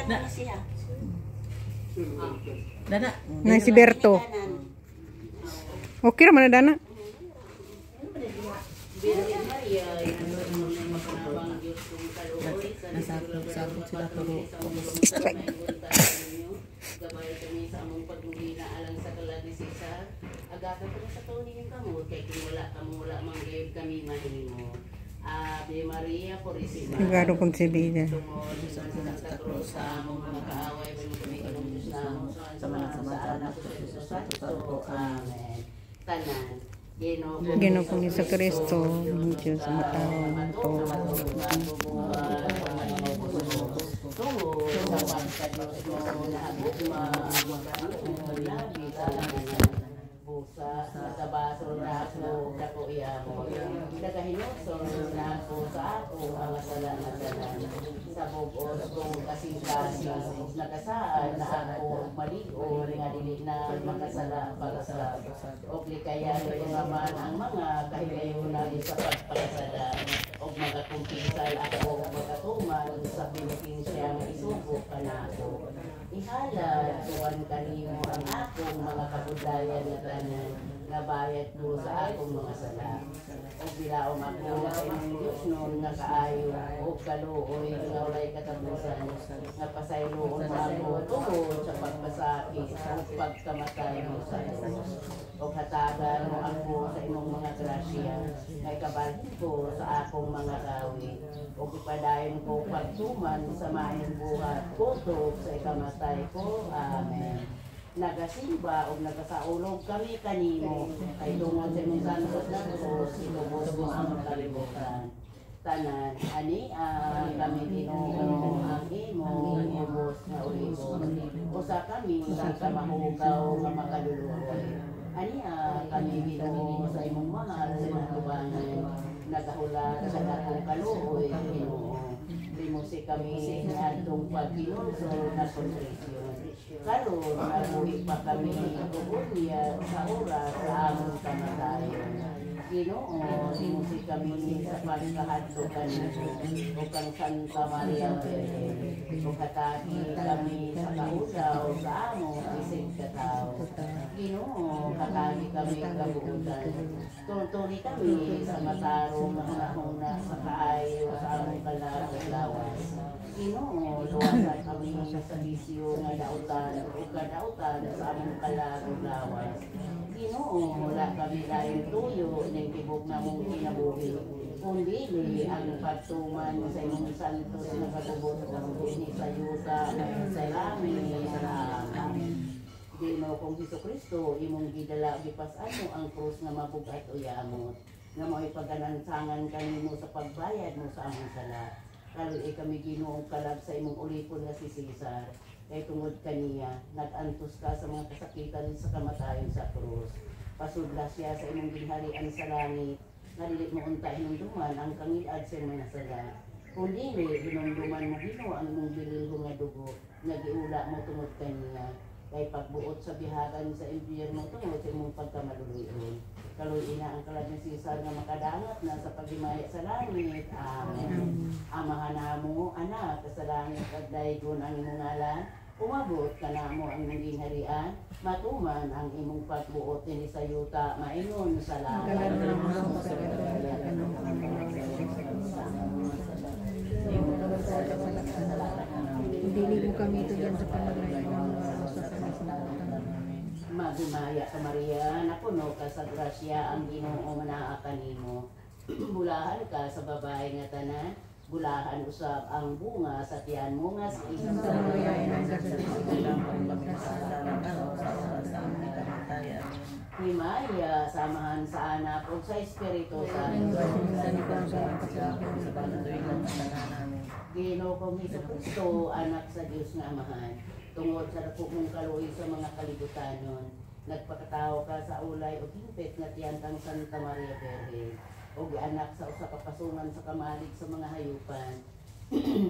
Na siya. Dana. Na si Berto. Okay raman na dana. Nasabot sila pero gabay kami sa among pagmuli na alang sa kalagi Cesar. Agatan ko sa taon yung kamot kay kung wala manggayod kami mahimo. Ave Maria Purisima. Sigaro pag Sevilla. Tungod sa Santa Cruz sa among mga kaaway mo kami kanang Diyos namo sa mga saan ako sa Diyos Santo. Amen. Tanan. Ginoo po ni sa Kristo, ang Diyos sa matao, busa sa baso na ako dako iya mo nagahinuso na ako sa ako ang kasalanan sa bugos kung kasing-kasing nakasaan na ako maligo nga dili na makasala para sa ogli kaya ito naman ang mga kahigayunan sa pagpakasala o magakumpisal ako magatuman sa Pilipinsya nga isubo ka na ako ihalad tuwan kanimo ang akong mga kabudayan na tanan na bayad ko sa akong mga sala o bilaong ako sa imong Diyos noon nga kaayo o kaluoy nga walay katapusan nga pasayloon sa ako tungod sa pagpasakit o pagkamatay mo sa Diyos o hatagan mo ako sa imong mga grasya nga ikabalhin ko sa akong mga gawin o ipadayon ko pagtuman sa maayong buhat kutob sa ikamatay ko. Amen. Nagasimba o nagasaulog kami kanimo ay tungod sa imong santos na Diyos itubos mo ang kalibutan. Tanan, ani kami Ginoo ang imong ubos na ulibos. Usa kami sa kamahugaw nga makaluluoy. Ani kami Ginoo sa imong mahal sa imong tubangan nagahulat sa dakong kaluoy Ginoo. Limusi kami sa atong pagkinulso na kontrisyon. Karon nabuhi pa kami tugunya sa oras sa among kamatayon. Ginoo, limusi kami sa pagkahadlo kanimo o kang Santa Maria Virgen. O katagi kami sa kausaw sa among isig katao. Ginoo, katagi kami kabuutan. Tuntuni kami sa matarong mahuna sa kaayo sa among kalagaw-lawas. Ginoo, luwasan kami sa bisyo nga dautan o kadautan sa among kalagaw-lawas. Ginoo, wala kami laing tuyo ng tibok na mong kinabuhi. Kundi ang pagtuman sa imong santos na katubot ng ni sa yuta sa lamin. Amen. Ginoo kong Jesucristo, imong gidala gipas-an mo ang krus nga mabugat o yamot. Nga mo ipaganansangan kanimo sa pagbayad mo sa among sala. Kaluoy kami Ginoo kalag sa imong ulipon nga si Cesar. Kay tungod kaniya, nag-antos ka sa mga kasakitan sa kamatayon sa krus. Pasudla siya sa imong ginharian sa langit, nga dili mo unta hinumduman ang kangilad sa mga sala. Kung dili, hinumduman mo Ginoo ang imong bililho nga dugo, nga giula mo tungod kaniya. Kay pagbuot sa bihagan sa impyerno tungod sa imong pagkamaluluyon. Kaluoy ina ang kalag ni Cesar nga makadangat na sa pagimaya sa langit. Amen. Amahan namo anak sa langit kag daygon ang imong ngalan. Umabot ka na mo ang imong ginharian, matuman ang imong pagbuot ni sa yuta, maingon sa langit. Dili mo kami ito dyan sa panaglayan sa Magumaya ka Maria, napuno ka sa grasya ang Ginoo manaa kanimo. Bulahan ka sa babae nga tanan, bulahan usab ang bunga sa tiyan mo nga si Isa. Himaya, samahan sa anak o sa Espiritu Santo. Ginoo kong Jesucristo, anak sa Diyos nga Amahan. Tungod sa dako mong kaluoy sa mga kalibutanon, nagpakatao ka sa ulay o himpit nga tiyantang Santa Maria Virgen, o gianak sa usa ka pasungan sa kamalig sa mga hayupan.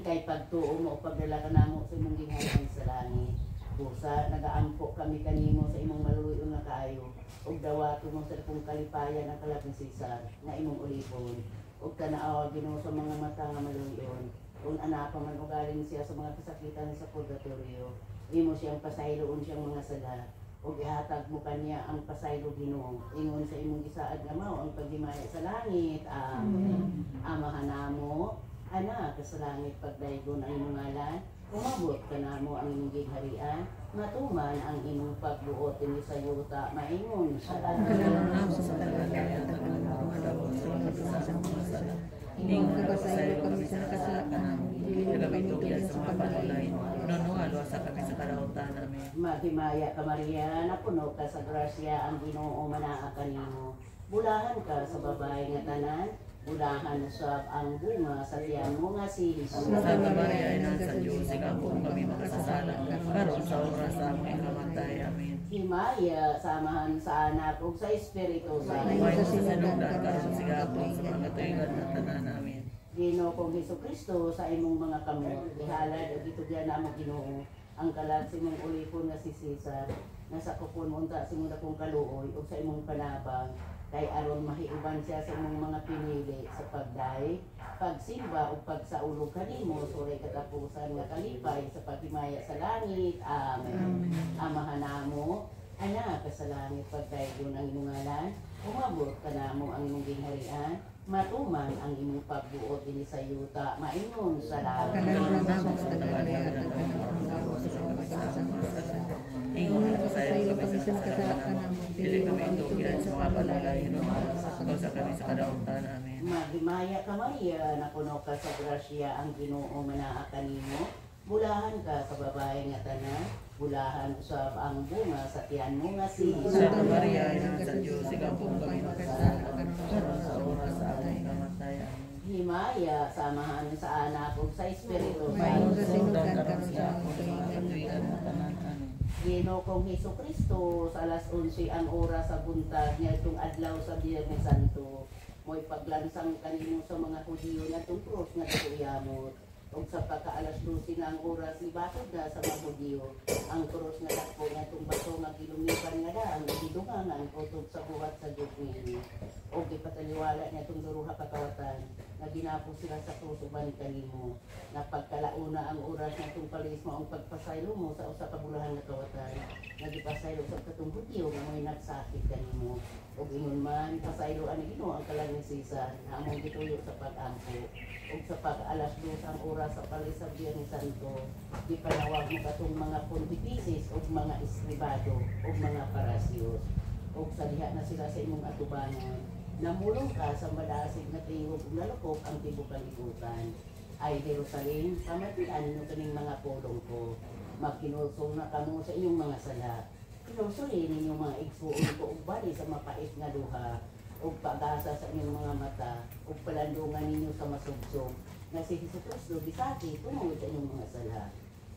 Kay pagtuo mo o pagdala ka namo sa imong ginharian sa langit. Busa, nagaampo kami kanimo sa imong maluluyon nga kaayo, o dawato mo sa dakong kalipayan ang kalag ni Cesar, na imong ulipon, o tanaaw Ginoo sa mga mata nga maluluyon. O kung anak pa man ugaling siya sa mga kasakitan sa purgatorio, imo siyang pasayloon siyang mga sala, o ihatag mo kanya ang pasaylo Ginoo. Ingon sa imong gisaad nga mao ang paghimaya sa langit. Amen. Amahan namo, anak sa langit pagdaygon ang imong ngalan, umabot ka namo ang imong gingharian, matuman ang imong pagbuot dinhi sa yuta, maingon sa Kalalaw sa paglalaya at ang lumalabot sa mga sala. Ingong kabasayo kami sa nakasalakan. Dili kami tugyan sa mga panulay. Nono sa kami sa karautan namin. Maghimaya ka Maria, napuno ka sa grasya, ang Ginoo manaa kanimo. Bulahan ka sa babae nga tanan, bulahan usab ang bunga sa tiyan mo nga si Jesus. Santa Maria, Ina sa Diyos, ikapong kami makasasala. Karon sa oras sa aming kamatay. Amen. Himaya, samahan sa anak ug sa Espiritu Santo. Ngayon sa sinugdan, karon sa gapon sa mga tuigan na tanan namin. Ginoo kong Hesukristo sa imong mga kamot, ihalad ug itugyan namo Ginoo ang kalat sa imong ulipon nga si Cesar, nasa kupon unta sa imong dakong kaluoy ug sa imong panabang, kay aron mahiuban siya sa imong mga pinili sa pagday, pagsimba ug pagsaulog kanimo suray katapusan nga kalipay sa paghimaya sa langit. Amen. Amahan namo, anak sa langit pagdaygon ang imong ngalan, umabot ka namo ang imong gingharian, matuman ang imong pagbuot dinhi sa yuta, maingon sa langit. Kalalaw sa paglalaya at ang lumalabot sa mga sala. Ingong kabasayo kami sa nakasalakan. Dili kami tugyan sa mga panulay. Nono sa kami sa karautan namin. Maghimaya ka Maria, napuno ka sa grasya, ang Ginoo manaa kanimo. Bulahan ka sa babae nga tanan, bulahan usab ang bunga sa tiyan mo nga si Jesus. Santa Maria, Ina sa Diyos, ikapong kami makasasala. Karon sa oras sa aming kamatay. Amen. Himaya, samahan sa anak ug sa Espiritu Ngayon Santo. sa sinugdan, karon sa aming katuigan na tanan. Amen. Ginoo kong Hesukristo, sa alas 11 ang oras sa buntag niya itong adlaw sa Biyernes Santo, mo'y paglansang kanimo sa mga Hudiyo na itong krus nga daguyamot. O sa pagka-alas 12 na ang oras, ibatod na sa mga Hudiyo ang krus nga dakpo nga itong bato nga gilumipan nga daang gidungangan utob sa buhat sa Jupili. O gipataliwala niya itong duruha kakawatan na ginapo sila sa krus uban kanimo. Na pagkalauna ang oras na itong palis mo ang pagpasaylo mo sa usa ka bulahan nga kawatan, nagipasaylo sa katong Hudiyo nga mo'y nagsakit kanimo. O ingon man, pasayloan ni Ginoo ang kalag ni Cesar na among gituyo sa pag-ampo. O sa pag-alas 2 ang oras sa palis sa Biyernes Santo, ipanawag mo katong mga pontifices o mga eskribado o mga parasyos. O sa diha na sila sa imong atubangan, namulong ka sa madasig na tingog ug nalukok ang tibuok kalibutan. Ay Jerusalem, pamatian nyo kaning mga pulong ko. Magkinulsong na kamo sa inyong mga sala. Kinulsuhin ninyong mga igsuon ko ug bali sa mapait nga duha, ug pag-asa sa inyong mga mata, ug palandungan ninyo sa masugsog, nga si Jesucristo bisati tungod sa inyong mga sala.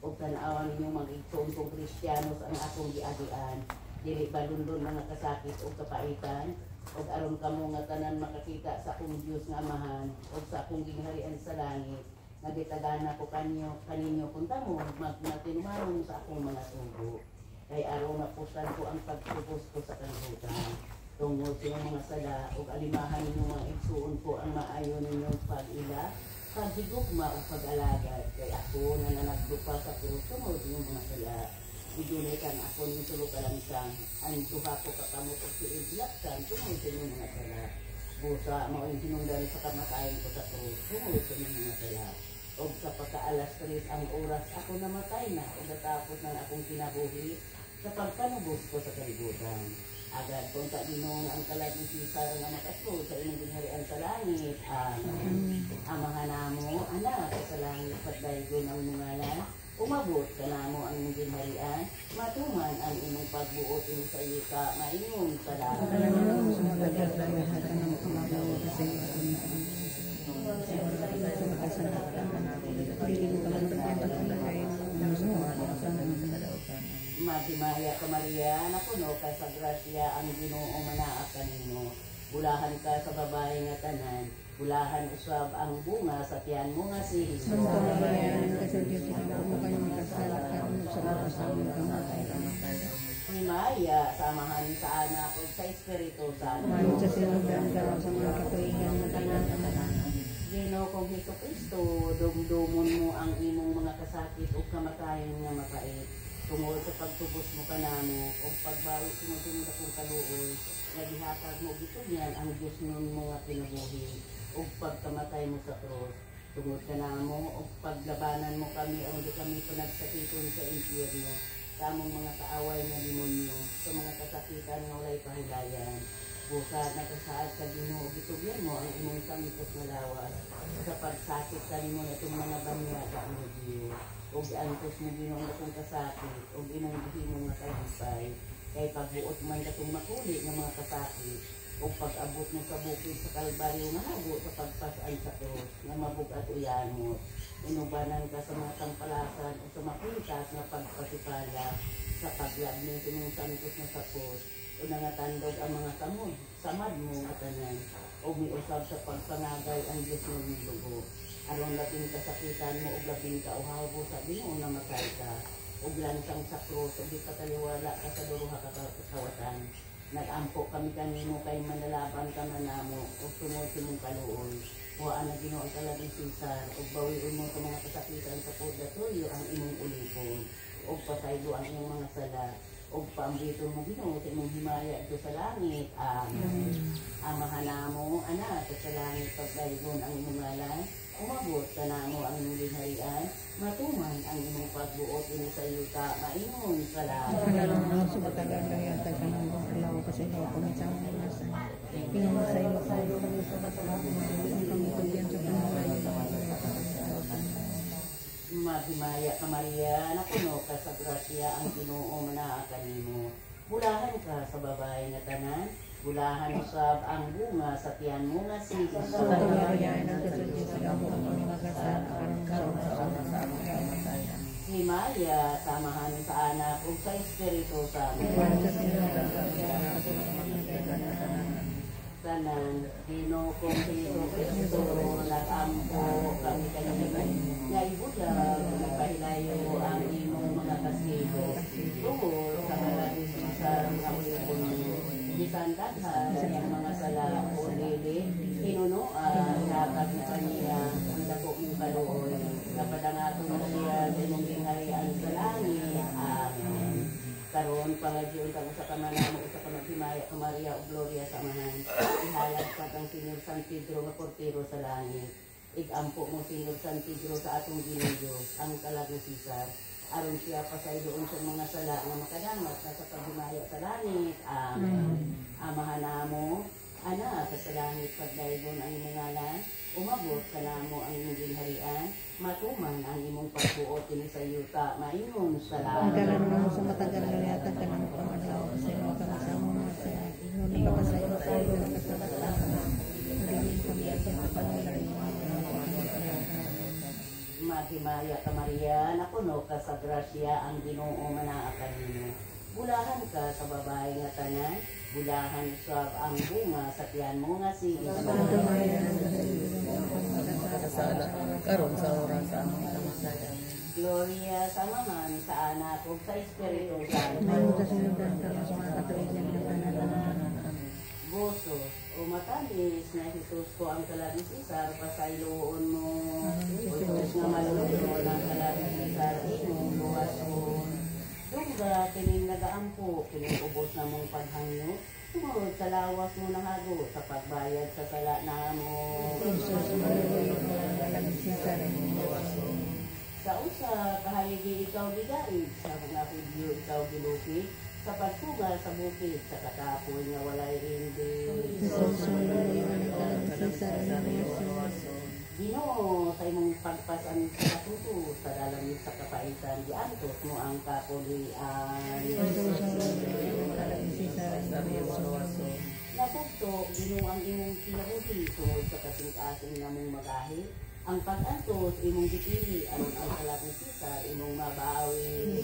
Ug tan-awan ninyong mga igsuon kong Kristiyanos ang akong giagian, dili balundon mga kasakit ug kapaitan, ug aron kamo nga tanan makakita sa akong Dios nga Amahan ug sa akong gingharian sa langit. Nagitagana ko kaninyo kung tamo magmatinumanon sa akong mga sugo. Kay araw na pustan ko ang pagtubos ko sa kanhutan. Tungod sa mga sala ug alimahan ninyo mga igsuon ko ang maayo ninyong pag-ila, paghigugma o pag-alagad. Kay ako na nanagdupa sa krus tungod yung mga sala. Idulikan ako ng tulo kalansang, ang duha ko kakamot o siiblaksan tungod sa inyong mga sala. Busa mo ang sinundan sa kamatayan ko sa krus tungod sa inyong mga sala. O sa pagka-alas 3 ang oras ako namatay na o natapos ng akong kinabuhi sa pagpanubos ko sa kalibutan. Agad kung sa Ginoo ang kalag ni Cesar nga makaso sa inyong gingharian sa langit. Amen. Amahan namo, anak sa langit pagdaygon ang mungalan, umabot ka namo ang inyong gingharian, matuman ang inyong pagbuot ino sa iyo ka maingon sa langit. Kalalaw sa paglalaya at ang lumalabot sa mga Maghimaya ka Maria, napuno ka sa grasya, ang Ginoo manaa kanimo. Bulahan ka sa babae nga tanan, bulahan usab ang bunga sa tiyan mo nga si Jesus. Santa Maria, Ina sa Diyos, ikapong kami makasasala. Karon sa oras sa aming kamatay. Himaya, samahan sa anak ug sa Espiritu Santo. Ngayon sa sinugdan, karon sa mga katuigan na tanan. Ginoo kong Hesukristo, dumdumon mo ang imong mga kasakit o kamatayon nga mapait. Tungod sa pagtubos mo kanamo o pagbawi sumusunod akong kaluoy, nga gihatag mo gitugyan ang Diyos nun mo nga kinabuhi o pagkamatay mo sa cross. Tungod kanamo o paglabanan mo kami ang di kami panagsakiton sa impyerno, sa among mga kaaway nga demonyo, sa mga kasakitan nga walay pahulayan. Busa nakasaad sa Ginoo, gitugyan mo ang imong samikos nga lawas sa pagsakit kanimo na itong mga banyaga ang Diyo. O giantos mo Ginoo na itong kasakit o imong gihimo nga kagipay. Kay pagbuot man katong makuli ng mga kasakit o pag-abot mo sa bukid sa Kalbaryo nga hago sa pagpasaan sa cross nga mabugat uyanot. Inubanan ka sa mga tampalasan o sa makuntas nga pagpatipala sa paglabning imong samikos nga sapot. O nangatandog ang mga kamod, samad mo nga tanan, o miusab sa pagpangagay ang Diyos mo ng lugo. Aron labing kasakitan mo, o labing kauhabo sa Ginoo na matay ka, o lansang sa krus, o di kataliwala ka sa duruha kakawatan. Nag-ampo kami kanimo kay manalaban ka manamo, o sumod mong kaluoy. Huwaan na Ginoo ang kalabing Cesar, o bawiin mo sa mga kasakitan sa purgatorio ang imong ulipon, o pasaylo ang iyong mga sala. O paambito mo Ginoo sa imong himaya ito sa langit. Amahan namo anak sa langit pagdaygon ang imong ngalan. Umabot ka namo ang imong ginharian. Matuman ang imong pagbuot ini sa yuta maingon sa langit. Pagkalong sa matagal lang yan, tagkanang alaw kasi ikaw kami sa mga nasa. Pinong sa iyo sa iyo kami sa matagal. Ang kami tugyan sa panulay. Maghimaya ka Maria, napuno ka sa grasya ang Ginoo manaa kanimo. Bulahan ka sa babae nga tanan, bulahan usab ang bunga sa tiyan mo nga si Jesus. Sa Maria, nagkasudyo sa gamo ang kami magasal, ang karoon sa una sa aming kamatayan. Himaya, samahan sa anak ug sa Espiritu Santo. Iwan sa sinudan kami ang kasalanan. Tanan, Ginoo kong Hesukristo, nag-ampo kami kanimo. Nga ibulag, nagpahilayo ang imong mga kastigo. Tungod sa kalabing sa mga ulipon mo. Bisan daghan ang mga sala o lili, hinunoan, dapat na kaniya ang dako mong kaluoy. Kapadangato mo siya sa imong gingharian sa langit. Amen. Karoon pangadyon kang sa kamanamo sa kamaghimaya ka Maria o Gloria sa amahan. Ihalag pa ang Senyor San Pedro nga portero sa langit. Igampo mo Senyor San Pedro sa atong Ginoo, ang kalabing Cesar. Aron siya pasay doon sa mga sala nga makadamat na sa paghimaya sa langit. Amen. Amahan namo, anak sa langit pagdaygon ang imong ngalan. Umabot ka namo ang imong ginharian, matuman ang imong pagbuot ini sa yuta, maingon sa Ang langit. kalan mo sa matagal lang yata ka ng pangalaw sa iyo kami sa mga sa ingon na kasayo sa iyo na kasalatan. Hindi kami sa panulay. Maghimaya ka Maria, napuno ka sa grasya ang Ginoo manaa kanimo. Bulahan ka sa babae nga tanan, bulahan usab ang bunga sa tiyan mo nga si Santo Jesus. Maria, nagkasala Kasala, karon sa oras sa aming kamatayan. Gloria sa Amahan, sa Anak, ug sa Espiritu Santo. Mayroon sa sinudan kami sa mga katuligan ng panalaman. Bosos, o matamis na Jesus ko ang kalabing Cesar, pasayloon mo. Bosos nga malulunod ang kalabing Cesar, inong luwason. Dungga, kining nagaampo, kining ubos na mong paghangyo. Tungod sa lawas mo na hago, sa pagbayad sa sala na mo. Jesus, maluloy ang mga Cesar. Sa usa, kahaligi ikaw gigaid, sa mga pudyo ikaw gilupig, sa pagsugal sa bukid, sa katapoy nga walay hindi. Jesus, maluloy ang mga Cesar. Ginoo, sa imong pagpasan sa katuto, sa dalamit sa kapaitan, giantos mo ang kapulian. Jesus, maluloy ang mga Cesar. Napugto, Ginoo ang imong kinabuhi, tungod sa kasing-asing na mong magahi, ang pag-antos, imong gipili, aron ang kalabing Cesar, imong mabawi.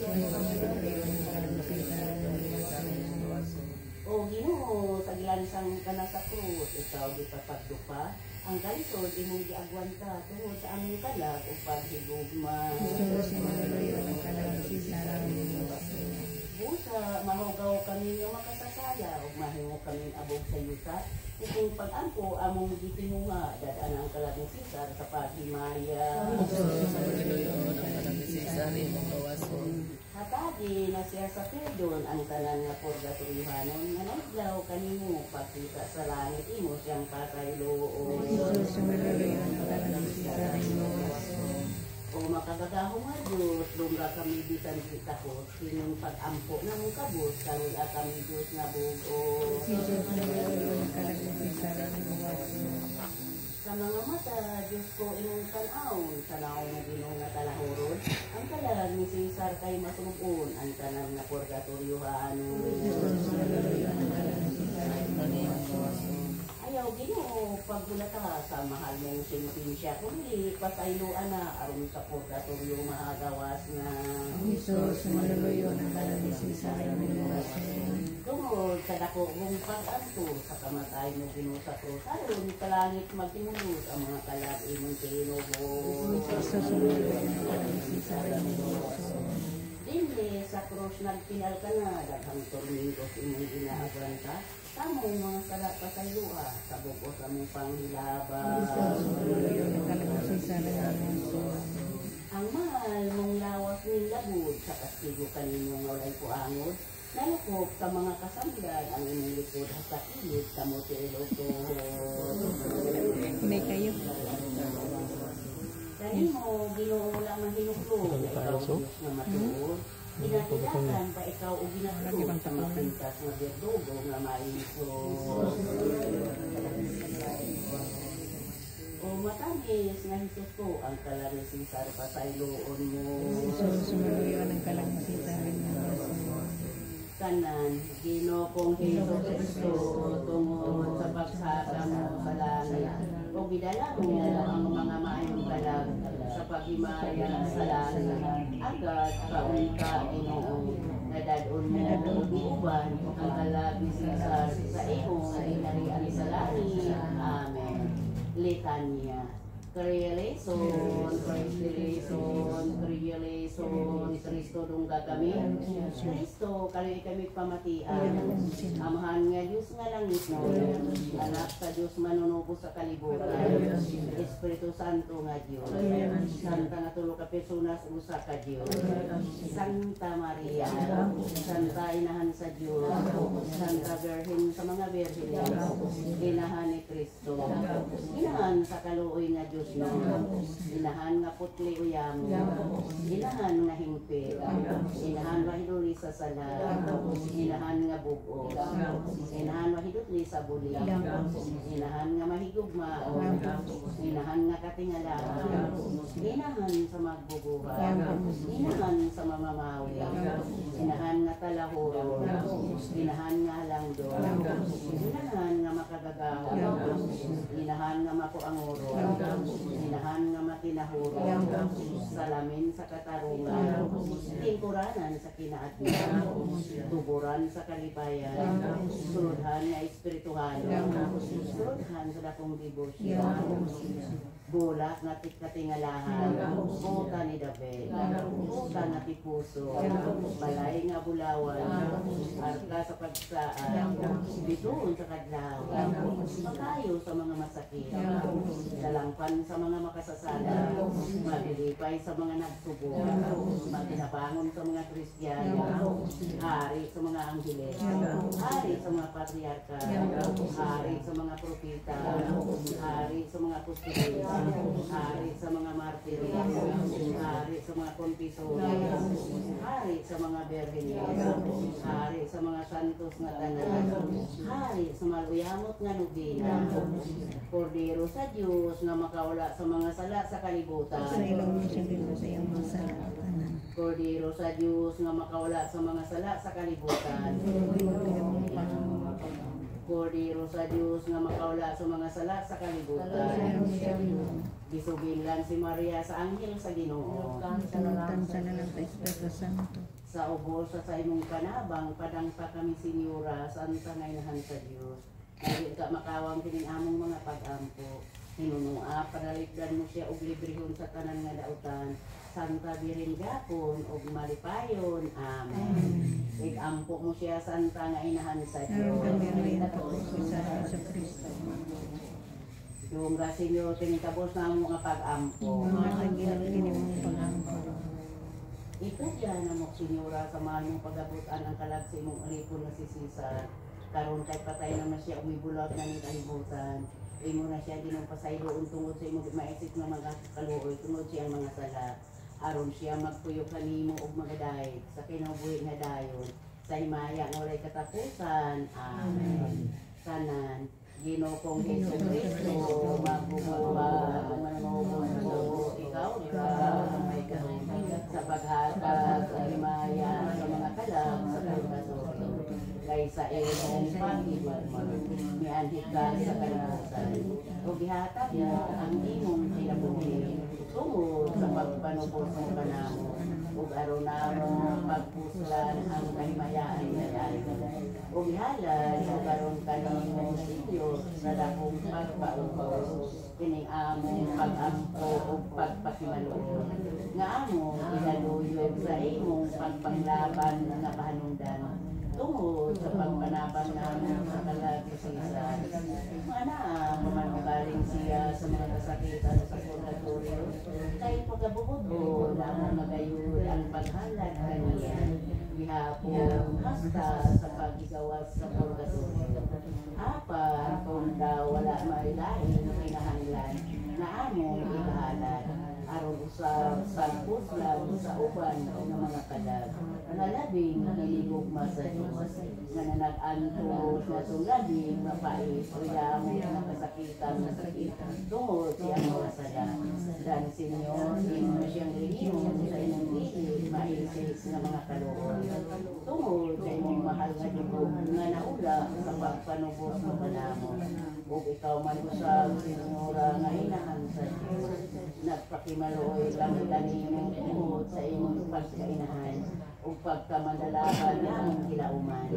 O Ginoo, sa gilansang ka na sa krus, ikaw gipapagdupa, ang kalisod imong giagwanta tungod sa among kalag o paghigugma. Jesus, maluloy ang mga Cesar. busa, mahugaw kami nga makasasala, o mahingo kami abog sa yuta. Kung pag-ampo, among gitinunga, dadaan ang kalabing Cesar sa paghimaya. Hatagi na siya sa perdon ang tanan nga purgatoryohanon nga naglaw kanimo pagkita sa langit imo siyang pasayloon. O makagagaho nga Diyos, lumra kami bisan kita ko, sinong pag-ampo na mong kabos, karula kami Diyos nga bugo. Sa mga mata, Diyos ko imong tanaon, tanaon na ginong nga talahurod, ang kalag ni Cesar kay masubon, ang tanang na purgatoryohanon. Ayaw Ginoo, pagbulata sa mahal mong sentensya, kundi pasayloan na aron sa purgatoryo maagawas na. Jesus, maluluyo ng kalalisi sa Tungod sa dako mong pag-anto sa kamatay mo Ginoo sa krus, aron sa langit magtinulot ang mga kalag imong tinubos. Jesus, maluluyo ng kalalisi sa Dili sa krus nagpinal ka na, daghang tormentos imong ginaagranta, tamong mga sala pasayloa, sa buko sa mong panghilabang. Ang mahal mong lawas ng labod, sa kastigo kaninyong walay puangod, nalukop sa mga kasamdan, ang inyong likod sa kilid, sa motilotod. May kayo. Kanimo, Ginoo lang mahinuklog, ikaw Diyos na matuod. Pinatilakan pa ikaw o ginatulog sa mapintas na berdugo nga maisos. O matamis na Jesus ko, ang kalarisin sa pasayloon mo. Jesus, maluluyo ng kalalisi sa Kanan, Ginoo kong Jesus Kristo, tungod sa pagsasa mo sa langit. O gidala mo ang mga maayong kalag sa paghimaya sa langit. Agad kaunta Ginoo, nadadon mo uban ang kalag ni Cesar sa iyong inarian sa langit. Amen. Litanya. Creation, Kristo dungga kami. Kristo, kaloy kami pamatian. Amahan nga Diyos nga langit mo. Anak sa Diyos manunubo sa kalibutan. Espiritu Santo nga Diyos. Santa nga tulo ka personas usa ka Diyos. Santa Maria, Santa Inahan sa Diyos. Santa Virgin sa mga Virgin. Inahan ni Kristo. Inahan sa kaluoy nga Diyos. Inahan nga putli uyamo, inahan nga hingpit, inahan wahiduli sa sala, inahan nga bugos, inahan wahiduli sa buli, inahan nga mahigugma, inahan nga katingalahan, inahan sa magbubuhat, inahan sa mamamawi, inahan nga talahuro, inahan nga halangdo, inahan nga makagagawa, inahan nga makuanguro, inahan nga makinahuro, salamin sa katarungan, tingkuranan sa kinaatman, tuburan sa kalibayan, suludhan nga espirituhan, suludhan sa dakong debosyon, bulat na katingalahan, buta ni David, buta na tipuso, balay nga bulawan, arka sa pagsaan, bituon sa kadlaw, pagkayo sa mga masakit, dalangpan sa mga makasasala, maglilipay sa mga nagsubo, magtinabangon sa mga Kristiyano, hari sa mga angheles, hari sa mga patriarka, hari sa mga propeta, hari sa mga apostol, hari sa mga martiri, hari sa mga konfesores, hari sa mga berhenes, hari sa mga santos na tanan, hari sa maluyamot nga nubina, Kordero sa Diyos na makawala sa mga sala sa kalibutan. Sa ilaw mo siya dito sa iyong masalatanan. Kordero sa Diyos na makawala sa mga sala sa kalibutan. Kordero sa Diyos na makawala sa mga sala sa kalibutan. Bisugin lang si Maria sa anghel sa Ginoo. Kamutan sa nalang sa Espiritu Santo. Sa ubos sa imong panabang, padang pa kami Senyora, Santa nga inahan sa Diyos. Hindi ka makawang kining among mga pag-ampo. Hinunua, paraligdan mo siya og librehon sa tanan nga dautan. Santa Birin gapon og malipayon. Amen. Igampo mo siya santa nga inahan sa Dios. Sa Kristo. Yung Senyor, tinikabos na mo nga pag-ampo. Ito yan na mo, Senyora, sa mga mong pag-abutan ang kalagsi mong alipon na si Cesar. Karon kay patay naman siya, umibulag na ng kalibutan. Imo na siya ginapasayloon tungod sa imong maisip nga mga kaluoy, tungod siya ang mga sala. Aron siya magpuyo kanimo og magaday sa kinabuhi nga dayon. Sa himaya nga walay katapusan. Amen. Kanan. Ginoo kong Hesus Kristo, magbubuwa, manunubos ikaw may kahit sa paghatag, sa himaya, sa mga kalam, sa pagkasuto. Kaysa imong pag-ibig, mianhid ka sa kalimutan. O gihatag mo ang imong kinabuhi, tungod sa pagpanubos mo kanamo. Ug aron namo pagpuslan ang kahimayaan nga dayon. Ug halal ug aron kanimo Señor sa dakong pagpaupaw kining among pag-ampo ug pagpakimaluon nga among ilaluyog sa imong pagpanglaban nga kahanungdan tungod sa pagpanaban namin sa kalagkasisan. Mana pamanugaling siya sa mga kasakitan sa purgatorio kay pagkabubudo lamang magayud ang paghalad kaniya gihapon hasta sa paggawas sa purgatorio. Apan kung daw wala mailain na kinahanglan na among ihalad aron usab sagpos lang sa uban ng mga kadag na labing niligugma sa Diyos nga nanag-antos na labing mapait o yamong mga kasakitan na sakit tungod siyang mga sada. Dan Senyor, imo siyang linimon sa inyong liit maisis nga mga kaluoy tungod sa imong mahal nga dugog nga naula sa pagpanubos mo kanamo. Ug ikaw man usab Senyora nga inahan sa Diyos nagpakimaluoy lang kanimong tungod sa imong pagkainahan ug pagkamadalaban namong kilauman.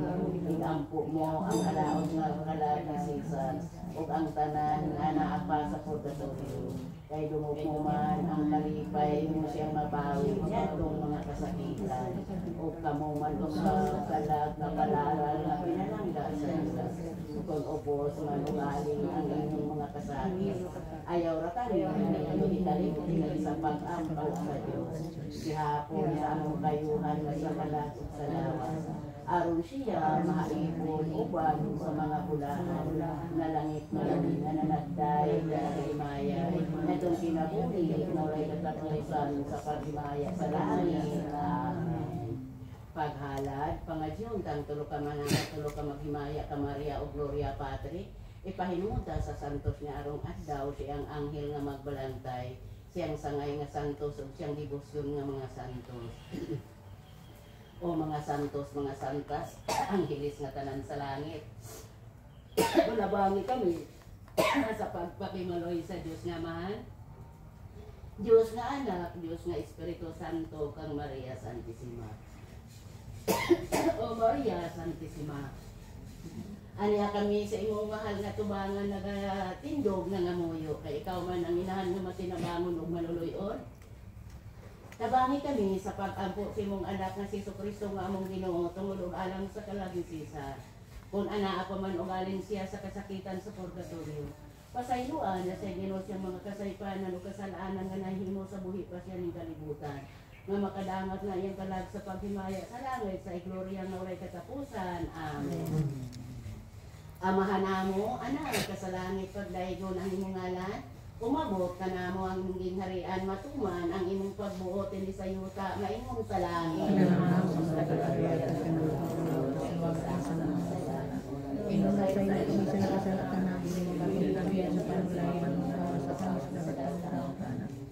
Igampo mo ang kalaot nga kalagkasisan ug ang tanan nga naa pa sa purgatorio. Kay dumukuman ang kalipay mo siyang mabawi niyadtong mga kasakitan ug kamo man usab kalag kapalaran nga pinalangga sa Diyos. Kung ubos man ugaling ang inyong mga kasakit, ayaw ra kami nga ikalipin sa pag-ampaw sa Diyos. Gihapon sa among kayuhan nga sa kalag ug sa lawas. Aron siya mahaipon uban sa mga bulahan na langit na langit na nanagday na nagimaya na itong kinabuhi na walay katapusan sa pagimaya sa langit. Amen. Paghalad, pangadyon kang tulo ka maghimaya ka Maria o Gloria Patri, ipahinuta sa santos niya arong adlaw siyang anghel nga magbalantay, siyang sangay nga santos ug siyang debosyon nga mga santos. O mga santos, mga santas, anghelis nga tanan sa langit. Malabangi kami sa pagpakimaloy sa Diyos nga Mahal, Diyos nga Anak, Diyos nga Espiritu Santo, kang Maria Santissima. O Maria Santissima, aniya kami sa imong mahal nga tubangan nagatindog nga ngamuyo, kay ikaw man ang inahan nga matinabangon ug manuloy-on. Tabangi kami sa pag-ampo sa imong anak nga si Kristo nga among Ginoo tungod og alang sa kalagisisan. Kung anaa pa man ugaling siya sa kasakitan sa purgatorio, pasayloan na sa Ginoo siyang mga kasaypanan o kasalanan nga nahimo sa buhi pa siya ning kalibutan. Nga makadamat na iyang kalag sa paghimaya sa langit sa igloria nga walay katapusan. Amen. Amahan namo, anak, kasalangit pagdaygon ang imong ngalan. Umabot ka na mo ang munging harian, matuman ang imong pagbuot hindi sa yuta, nga imong salangit.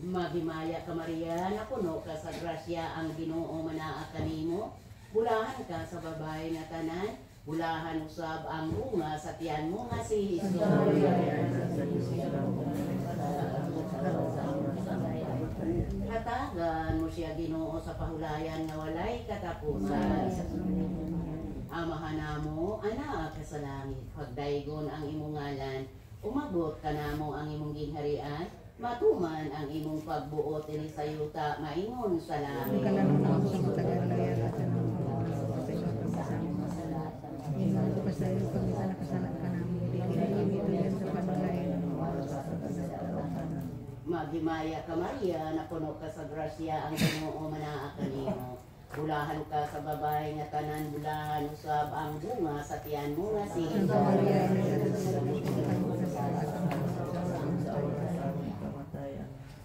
Maghimaya ka Maria, napuno ka sa grasya ang Ginoo manaa kanimo. Bulahan ka sa babae nga tanan, bulahan usab ang bunga sa tiyan mo nga si Hesus. Hatagan mo siya Ginoo sa pahulayan nga walay katapusan. Amahan namo, anak ka sa langit, pagdaygon ang imong ngalan. umabot ka na mo ang imong gingharian, matuman ang imong pagbuot ini sa yuta, maingon sa langit. Kalanong ako sa matagal na yan at anong sa iyo kami sama. Ingon ko pa sa iyo kami sa nakasalat ka namin. Hindi kami yan sa panulayan ng mga Maghimaya ka Maria, napuno ka sa grasya, ang Ginoo manaa kanimo. Bulahan ka sa babae nga tanan, bulahan usab ang bunga sa tiyan mo nga si Santa Maria,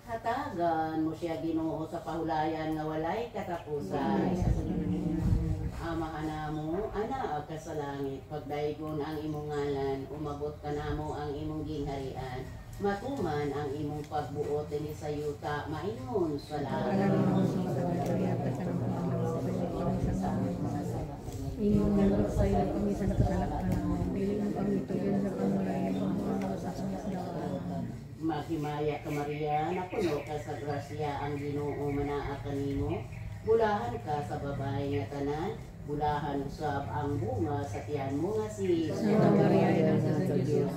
hatagan mo siya Ginoo sa pahulayan nga walay katapusan. Amahan namo, ana ka sa langit, pagdaygon ang imong ngalan, umabot ka namo ang imong gingharian. Matuman ang imong pagbuot dinhi sa yuta, maingon sa langit. kalanong ako sa matagal na yan at anong sa iyo kami sama. Ingon nga sa iyo kami sa nakasalat ka namin. Dili mo kami tuyon sa panulayan ng mga sa kanilang. Maghimaya ka Maria, napuno ka sa grasya, ang Ginoo manaa kanimo. Bulahan ka sa babae nga tanan, bulahan usab ang bunga sa tiyan mo nga si Santa Maria, ina sa Diyos,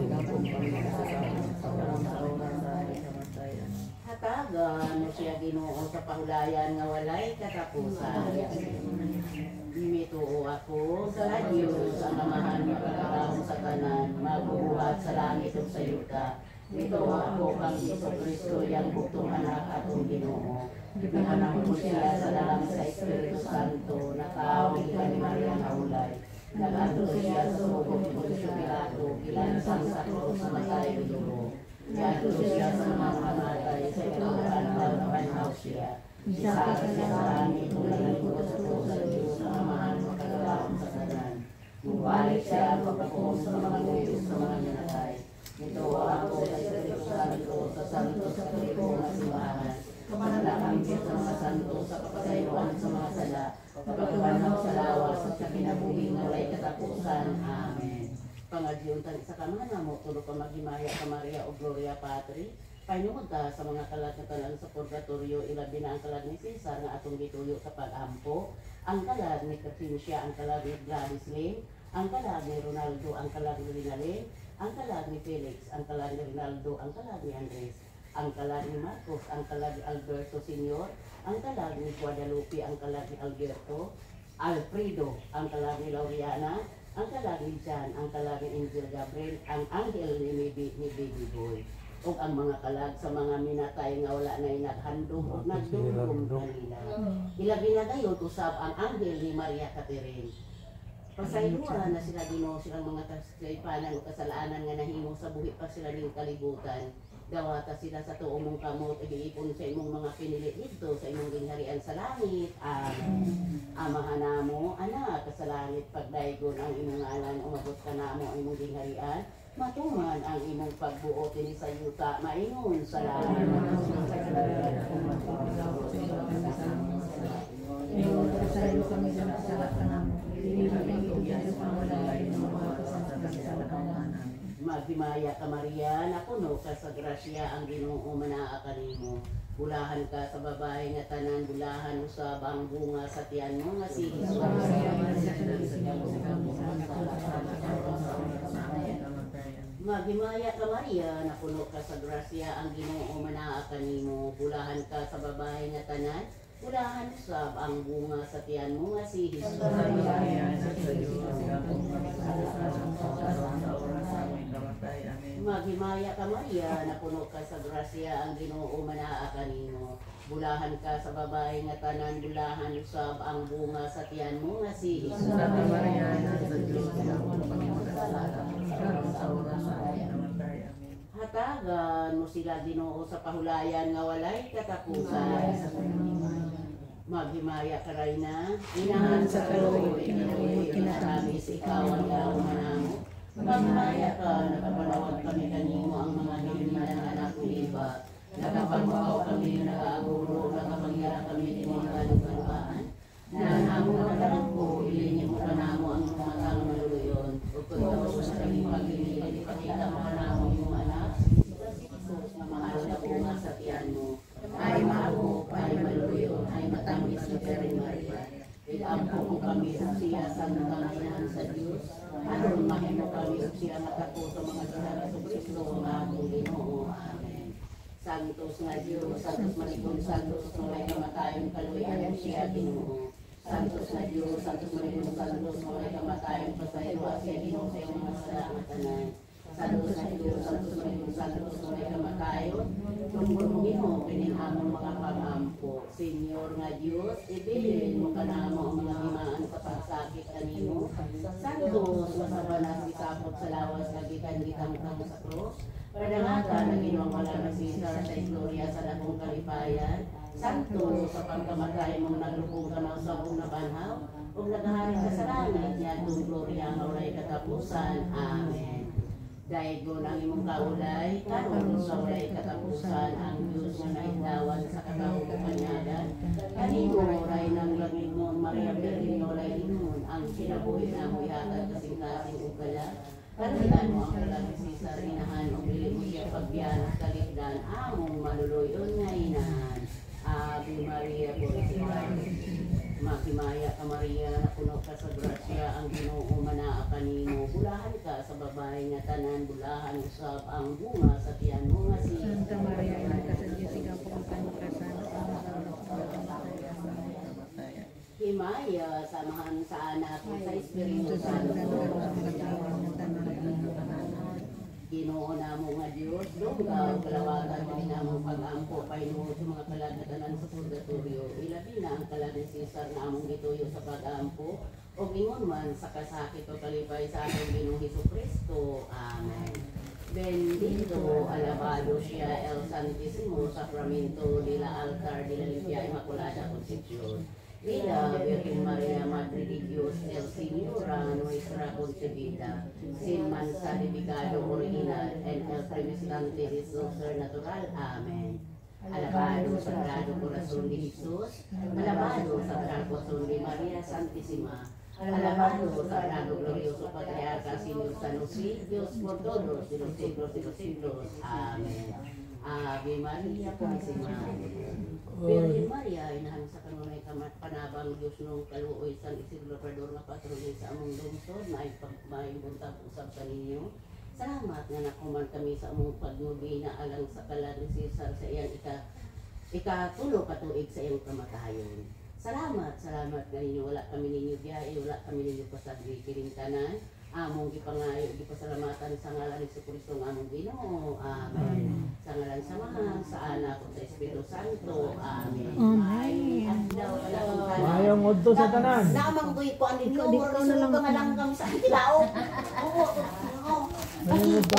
hatagan mo siya Ginoo sa pahulayan nga walay katapusan. Gimituo ako sa Diyos, ang amahan nga pagkakaroon sa tanan, magbubuhat sa langit ug sa yuta. Ito ako kang Kristo, yang butong anak atong Ginoo. Gipanganak mo siya sa dalang sa Espiritu Santo, nakawin ka ni Maria nga ulay. Nag-ato siya sa sumugod ni Poncio Pilato, ilansang sa krus sa matay ni Dulo. Nag-ato siya sa mga kamatay, sa ikaw-an na panhaw siya. Isaka siya sa langit, nalaligot sa krus sa Diyos, ang amahan makagalaon sa tanan. Mubalik siya pagkakong sa mga nguyos sa mga nanatay. Ito ako sa Espiritu Santo, sa Santo sa Tulikong at Simbahan. Kamanalakan Diyos sa mga santo, sa kapatayuan sa mga sala, pagkakabanaw sa lawas, sa kinabuhing na walay katapusan. Amen. Pangadyuntan sa kamana mo, tulog ka maghimaya ka Maria o Gloria Patri, painungod ta sa mga kalat na tanan sa purgatorio, ilabi na ang kalat ni Cesar na atong gituyo sa pag-ampo, ang kalat ni Patricia, ang kalat ni Gladys Lynn, ang kalat ni Ronaldo, ang kalat ni Rinalyn, ang kalag ni Felix, ang kalag ni Rinaldo, ang kalag ni Andres, ang kalag ni Marcos, ang kalag ni Alberto Senior, ang kalag ni Guadalupe, ang kalag ni Alberto, Alfredo, ang kalag ni Lauriana, ang kalag ni Jan, ang kalag ni Angel Gabriel, ang anghel ni Baby Boy, o ang mga kalag sa mga minatay nga wala na naghandom o nagdumdum kanila. Ilabi na kayo, tusab ang anghel ni Maria Catherine. Pasayluhan na sila Ginoo, silang mga kaipanan o kasalaanan nga nahimo sa buhi pa sila ning kalibutan. Dawata sila sa tuong mong kamot, igiipon sa imong mga pinili dito sa imong gingharian sa langit. Amen. Amahan namo, anak, sa langit, pagdaygon ang imong ngalan, umabot ka namo ang imong gingharian. Matuman ang imong pagbuot ini sa yuta, maingon sa langit. Ingon ko sa iyo kami sa nakasalat ka namin. Dili mo kami tuyon sa panulayan ng mga kasalanan. Maghimaya ka Maria, napuno ka sa grasya, ang Ginoo manaa kanimo. Bulahan ka sa babae nga tanan, bulahan usab ang bunga sa tiyan mo nga si Jesus. Maghimaya ka Maria, napuno ka sa grasya, ang Ginoo manaa kanimo. Bulahan ka sa babae nga tanan, bulahan usab ang bunga sa tiyan mo nga si Jesus. Maghimaya ka Maria, napuno ka sa grasya, ang Ginoo manaa kanimo. Bulahan ka sa babae nga tanan, bulahan usab ang bunga sa tiyan mo nga si Jesus. Hatagan mo sila Ginoo sa pahulayan nga walay katapusan. Maghimaya ka Rayna, inahan sa kaluoy, kinabuhi kinatamis, ikaw ang lauman namo. Maghimaya ka, nakapanawag kami kanimo ang mga hiliman ng anak ng iba. Nakapagpaw kami, nakaaguro, nakapangyara kami di mga kalupaan. Nanamo ang talangko, ilinin mo ka namo ang mga tang maluluyon. Pagkatapos kami pag-ibig, ipakita mo ka namo yung anak. Sa si Jesus na mahal na bunga sa tiyan mo. Ay maabok, ay maluluyon, ay matamis na Maria. Ilampo mo kami sa siya sa nangangainan sa Diyos. Aron mahimo kami ug siya matako sa mga ginagawa sa Kristo ang among Ginoo. Amen. Santos nga Diyos, Santos Maligong, Santos nga may kamatayon kaluyan siya Ginoo. Santos nga Diyos, Santos Maligong, Santos nga may kamatayon pasaylo siya Ginoo sa iyong mga salamat tanan. Santos nga Diyos, Santos Maligong, Santos nga may kamatayon tungkol mo Ginoo kining among mga pag-ampo. Senyor nga Diyos, ibilin mo kanamo ang mga himaan sa pagsakit kanimo. Santos, masabanas isapot sa lawas kagikan gitangtang sa krus. Padangatan ang ginawang wala na Cesar sa Gloria sa dakong kalipayan. Santo sa pagkamatay mong naglubong ka ng sabong na banhaw. Huwag nagahari ka sa langit niya itong Gloria ang walay katapusan. Amen. Dahil ko ng imong kaulay, karon sa walay katapusan ang Diyos na naindawan sa katawang kanyagan. Kanino ray ng langit mo, Maria Berlino ray limon, ang sinabuhi na mo ihatag kasing-kasing ugala. Kalutan mo ang kalang Cesar inahan o bili mo siya pagbiyan at kaligdan among maluluyon nga inahan. Ave Maria Purísima, makimaya ka Maria na puno ka sa grasya ang Ginoo manaa kanimo. Bulahan ka sa babae nga tanan, bulahan usab ang bunga sa tiyan mo nga si Santa Maria, ina ka sa Diyos, ikaw po ang kasano sa Himaya, samahan sa anak mo sa Espiritu Santo. Ginoo namo nga Dios, dunggaw kalawatan kami namo pag-ampo paynuod sa mga kalagatan sa purgatorio. Ilabi na ang kalag ni Cesar na among gituyo sa pag-ampo o ingon man sa kasakit o kalipay sa ating Ginoong Jesucristo. Amen. Bendito, alabado siya El Santísimo Sacramento de la Altar de la Limpia Immaculada Concepción. Ila Virgen María, Madre de Dios, El Señora Nuestra Concebida, sin mancha de pecado original, en el premistante de su ser natural. Amén. Alabado Sagrado Corazón de Jesús, alabado Sagrado Corazón de María Santísima, alabado Sagrado Glorioso Patriarca Señor San José, Dios por todos los siglos de los siglos. Amén. Ave Maria Purísima. Virgen Maria, inahan sa kanunay panabang Diyos nung kaluoy San Isidro Labrador nga patrono sa among lungsod na may buntag usab sa ninyo. Salamat nga nakuman kami sa among pagnubina alang sa kalan ni Cesar sa iyang ikatulo katuig sa iyang kamatayon. Salamat nga ninyo, wala kami ninyo biyahe, wala kami ninyo pasagli kiring tanan. Among gipangayo, gipasalamatan sa ngalan ni Jesucristo ng among Ginoo. Amen. Sa ngalan sa Ama, sa Anak, at sa Espiritu Santo. Amen. Ay, adlaw wala kang tanan. Mayong udto sa tanan. Naamanggoy ko ang ninyo, or gusto ko nga langgam sa kilao. Oo. Mayong udto.